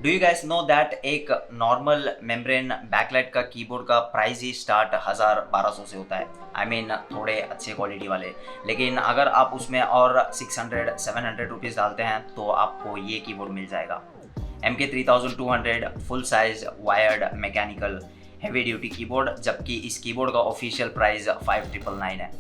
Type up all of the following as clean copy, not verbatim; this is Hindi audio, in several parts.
Do you guys know that एक नॉर्मल मेम्ब्रेन बैकलाइट का कीबोर्ड का प्राइस ही स्टार्ट 1000-1200 से होता है। आई मीन थोड़े अच्छे क्वालिटी वाले। लेकिन अगर आप उसमें और 600-700 रुपीज़ डालते हैं तो आपको ये कीबोर्ड मिल जाएगा। MK3200 full size wired mechanical heavy duty keyboard, जबकि इस कीबोर्ड का ऑफिशियल प्राइस 5999 है।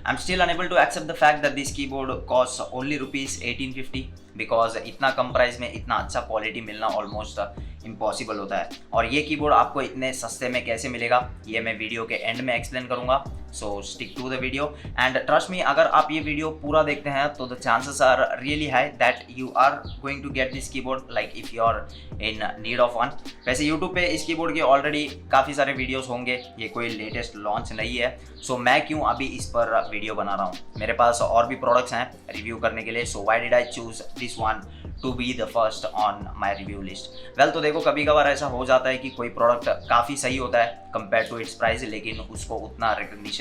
I'm still unable to accept the fact that this keyboard costs only rupees 1850 because इतना कम प्राइस में इतना अच्छा क्वालिटी मिलना ऑलमोस्ट इम्पॉसिबल होता है। और ये कीबोर्ड आपको इतने सस्ते में कैसे मिलेगा ये मैं वीडियो के एंड में एक्सप्लेन करूंगा। So stick to the video and trust me, अगर आप ये वीडियो पूरा देखते हैं तो the chances are really high that you are going to get this keyboard like if you are in need of one. वैसे यूट्यूब पे इस कीबोर्ड के ऑलरेडी काफ़ी सारे वीडियोस होंगे, ये कोई लेटेस्ट लॉन्च नहीं है। सो मैं क्यों अभी इस पर वीडियो बना रहा हूँ, मेरे पास और भी प्रोडक्ट्स हैं रिव्यू करने के लिए। So why did I choose this one to be the first on my review list. Well, तो देखो कभी कभार ऐसा हो जाता है कि कोई प्रोडक्ट काफ़ी सही होता है कंपेयर टू इट्स प्राइस, लेकिन उसको उतना रिकग्निशन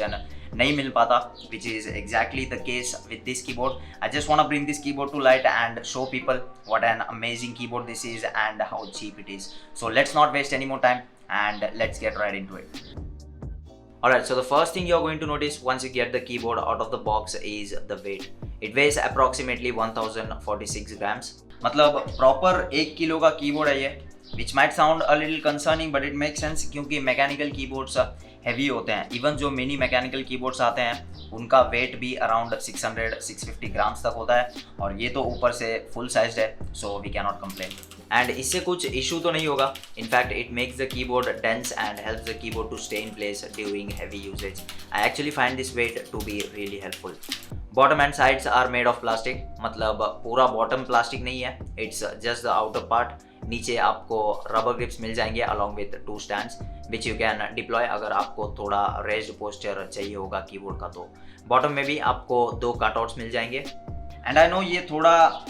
नहीं मिल पाता, which is exactly the case with this keyboard. I just want to bring this keyboard to light and show people what an amazing keyboard this is and how cheap it is. So let's not waste any more time and let's get right into it. Alright, so the first thing you're going to notice once you get the keyboard out of the box is the weight. It weighs approximately 1046 grams. मतलब प्रॉपर 1 किलो का कीबोर्ड है ये, which might sound a little concerning but it makes sense क्योंकि मैकेनिकल कीबोर्ड्स हैवी होते हैं। इवन जो मिनी मैकेनिकल कीबोर्ड्स आते हैं उनका वेट भी अराउंड 600-650 ग्राम्स तक होता है, और ये तो ऊपर से फुल साइज्ड है, so we can not complain. And इससे कुछ इशू तो नहीं होगा। In fact it makes the keyboard dense and helps the keyboard to stay in place during heavy usage. I actually find this weight to be really helpful. Bottom and sides are made of plastic, मतलब पूरा बॉटम प्लास्टिक नहीं है, it's just the outer part. नीचे आपको रबर ग्रिप्स मिल जाएंगे along with 2 stands which you can deploy अगर आपको थोड़ा रेज्ड पोस्चर चाहिए होगा कीबोर्ड का। तो बॉटम में भी आपको 2 कटआउट्स मिल जाएंगे। एंड आई नो ये थोड़ा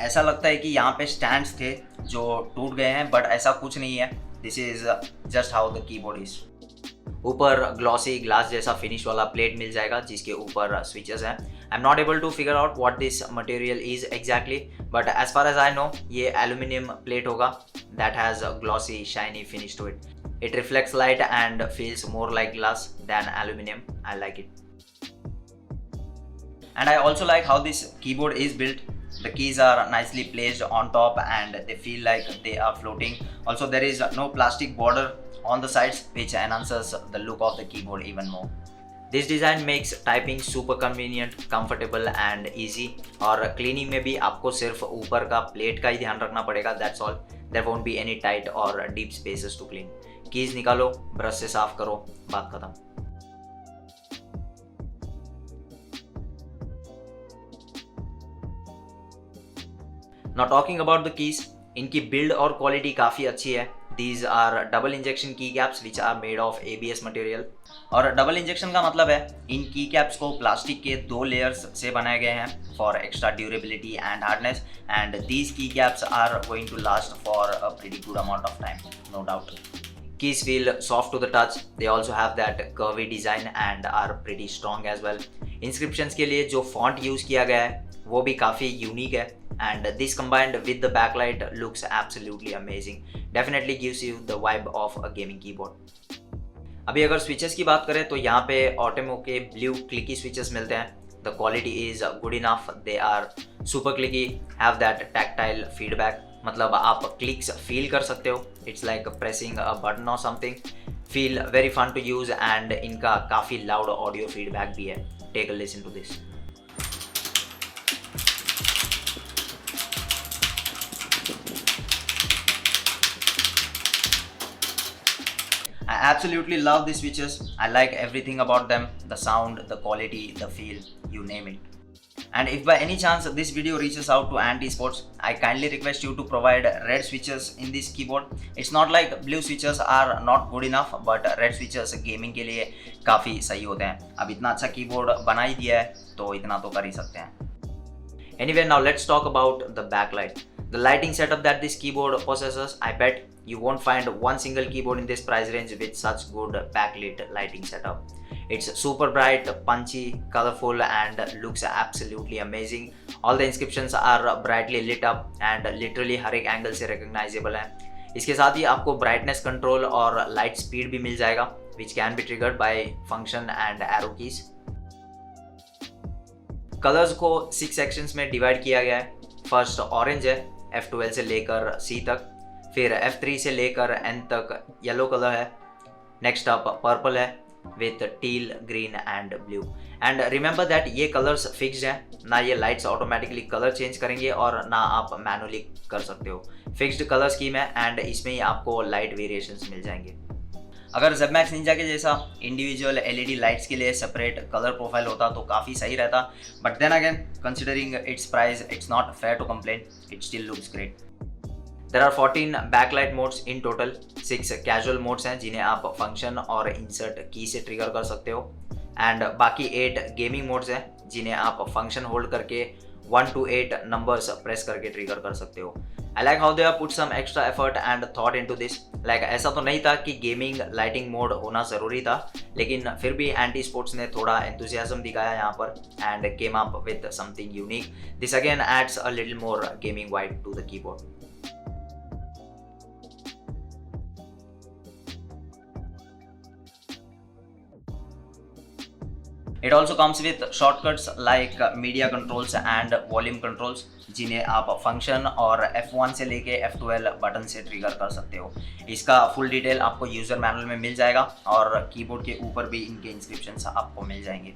ऐसा लगता है कि यहाँ पे स्टैंड्स थे जो टूट गए हैं, बट ऐसा कुछ नहीं है। This is just how the keyboard is. ऊपर ग्लॉसी ग्लास जैसा फिनिश वाला प्लेट मिल जाएगा जिसके ऊपर स्विचेस हैं। I am not able to figure out what this material is exactly, but as far as I know ये एल्यूमिनियम प्लेट होगा that has a glossy shiny finish to it. It reflects light and feels more like glass than aluminium. I like it and I also like how this keyboard is built. The keys are nicely placed on top and they feel like they are floating. Also, there is no plastic border on the sides which enhances the look of the keyboard even more. This design makes typing super convenient, comfortable and easy. और cleaning में भी आपको सिर्फ ऊपर का प्लेट का ही ध्यान रखना पड़ेगा, that's all. There won't be any tight or deep spaces to clean. Keys निकालो, ब्रश से साफ करो, बात खत्म। Now talking about the keys, इनकी बिल्ड और क्वालिटी काफ़ी अच्छी है। These are double injection keycaps which are made of ABS material. और डबल इंजेक्शन का मतलब है इन की कैप्स को प्लास्टिक के 2 लेयर्स से बनाए गए हैं for extra durability and hardness, and these key caps are going to last for a pretty good amount of time, no doubt. Keys feel soft to the touch. They also have that curvy design and are pretty strong as well. Inscriptions के लिए जो font यूज़ किया गया है वो भी काफ़ी यूनिक है, and this combined with the backlight looks absolutely amazing. Definitely gives you the vibe of a gaming keyboard. अभी अगर switches की बात करें तो यहाँ पे Automo के blue clicky switches मिलते हैं. The quality is good enough. They are super clicky, have that tactile feedback. मतलब आप क्लिक्स फील कर सकते हो, it's like pressing a button और something. Feel very fun to use and इनका काफ़ी लाउड ऑडियो फीडबैक भी है। Take a listen to this. I absolutely love these switches. I like everything about them, the sound, the quality, the feel, you name it. And if by any chance this video reaches out to Anti Sports, I kindly request you to provide red switches in this keyboard. It's not like blue switches are not good enough, but red switches gaming के लिए काफ़ी सही होते हैं। अब इतना अच्छा कीबोर्ड बना ही दिया है तो इतना तो कर ही सकते हैं। Anyway, now let's talk about the backlight. The lighting setup that this keyboard possesses, I bet you won't find one single keyboard in this price range with such good backlit lighting setup. It's super bright, punchy, colorful and looks absolutely amazing. All the inscriptions are brightly lit up and literally हर एक एंगल से recognizable है। इसके साथ ही आपको brightness control और light speed भी मिल जाएगा, which can be triggered by function and arrow keys। Colours को 6 सेक्शंस में डिवाइड किया गया है। फर्स्ट ऑरेंज है, F12 से लेकर C तक, फिर F3 से लेकर N तक येलो कलर है। नेक्स्ट अप पर्पल है with teal, green and blue. And remember that ये कलर्स फिक्स्ड हैं, ना ये लाइट्स ऑटोमेटिकली कलर चेंज करेंगे और ना आप मैनुअली कर सकते हो। फिक्स्ड कलर स्कीम है एंड इसमें ही आपको लाइट वेरिएशंस मिल जाएंगे। अगर जेड मैक्स निंजा के जैसा इंडिविजुअल एलईडी लाइट्स के लिए सेपरेट कलर प्रोफाइल होता तो काफ़ी सही रहता, but then again considering its price it's not fair to complain, it still looks great. There are 14 backlight modes in total. 6 casual modes हैं जिन्हें आप फंक्शन और इंसर्ट की से ट्रिगर कर सकते हो, एंड बाकी 8 गेमिंग मोड्स हैं जिन्हें आप फंक्शन होल्ड करके 1 to 8 नंबर्स प्रेस करके ट्रिगर कर सकते हो। I like how they have put some extra effort and thought into this. Like ऐसा तो नहीं था कि गेमिंग लाइटिंग मोड होना ज़रूरी था, लेकिन फिर भी एंटी स्पोर्ट्स ने थोड़ा एंथुसियाज्म दिखाया यहाँ पर and came up with something unique. This again adds a little more gaming vibe to the keyboard. It also comes with shortcuts like media controls and volume controls, जिन्हें आप फंक्शन और F1 से लेके F12 बटन से ट्रिगर कर सकते हो। इसका फुल डिटेल आपको यूज़र मैनुअल में मिल जाएगा और कीबोर्ड के ऊपर भी इनके इंस्क्रिप्शंस आपको मिल जाएंगे।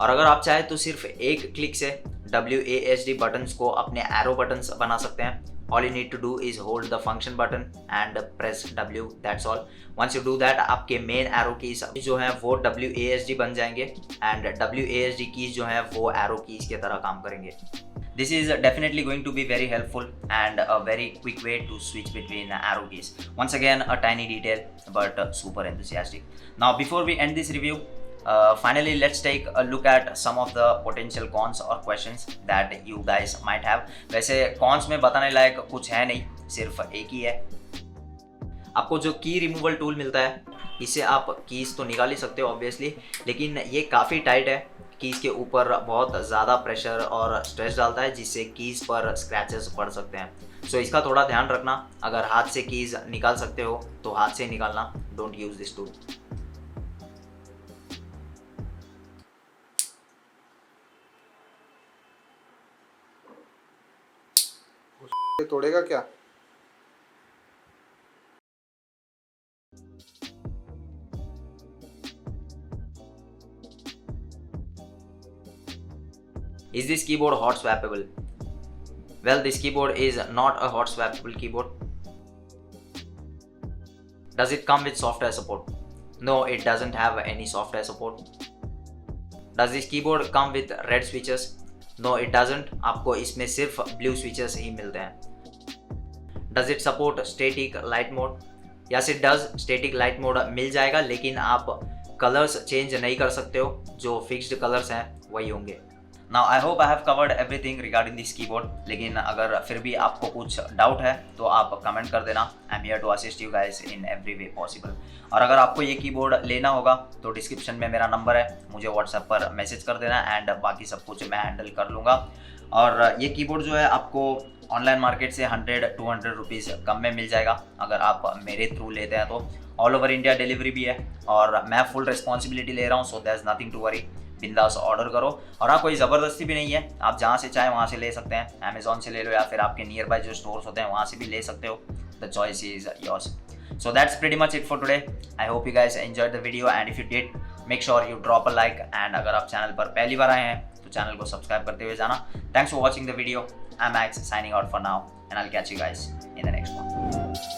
और अगर आप चाहें तो सिर्फ एक क्लिक से WASD बटन्स को अपने एरो बटन्स बना सकते हैं। All you need to do is hold the function button and press W, that's all. Once you do that, आपके main arrow keys जो हैं वो WASD बन जाएंगे and WASD keys जो हैं वो arrow keys की तरह काम करेंगे। This is definitely going to be very helpful and a very quick way to switch between arrow keys. Once again, a tiny detail but super enthusiastic. Now, before we end this review, finally let's take a look at some of the potential cons or questions that you guys might have. वैसे cons में बताने लायक कुछ है नहीं, सिर्फ एक ही है। आपको जो की रिमूवल टूल मिलता है, इससे आप कीज़ तो निकाल ही सकते हो ऑब्वियसली, लेकिन ये काफ़ी टाइट है। कीज़ के ऊपर बहुत ज़्यादा प्रेशर और स्ट्रेस डालता है, जिससे कीज़ पर स्क्रैचेस पड़ सकते हैं। सो इसका थोड़ा ध्यान रखना। अगर हाथ से कीज़ निकाल सकते हो तो हाथ से निकालना, डोंट यूज़ दिस टूल। तोड़ेगा क्या? Is this keyboard hot swappable? Well, this keyboard is not a hot swappable keyboard. Does it come with software support? No, it doesn't have any software support. Does this keyboard come with red switches? No, it doesn't. आपको इसमें सिर्फ ब्लू स्विचेस ही मिलते हैं। Does it support static light mode? Yes, it does. Static light mode मिल जाएगा, लेकिन आप कलर्स चेंज नहीं कर सकते हो, जो फिक्स्ड कलर्स हैं वही होंगे। Now I hope I have covered everything regarding this keyboard, लेकिन अगर फिर भी आपको कुछ डाउट है तो आप कमेंट कर देना। I'm here to assist you guys in every way possible. और अगर आपको ये कीबोर्ड लेना होगा तो डिस्क्रिप्शन में मेरा नंबर है, मुझे व्हाट्सएप पर मैसेज कर देना एंड बाकी सब कुछ मैं हैंडल कर लूँगा। और ये कीबोर्ड जो है आपको ऑनलाइन मार्केट से 100-200 रुपीज़ कम में मिल जाएगा अगर आप मेरे थ्रू लेते हैं तो। ऑल ओवर इंडिया डिलीवरी भी है और मैं फुल रिस्पॉन्सिबिलिटी ले रहा हूँ, so there is nothing to worry. बिंदास ऑर्डर करो। और हाँ, कोई ज़बरदस्ती भी नहीं है, आप जहाँ से चाहे वहाँ से ले सकते हैं। अमेज़ॉन से ले लो या फिर आपके नियर बाय जो स्टोर्स होते हैं वहाँ से भी ले सकते हो। The choice is yours. So that's pretty much it for today. I hope you guys enjoyed the video and if you did, make sure you drop a like and अगर आप चैनल पर पहली बार आए हैं तो चैनल को सब्सक्राइब करते हुए जाना। Thanks for watching the video. I'm Max signing out for now and I'll catch you guys in the next one.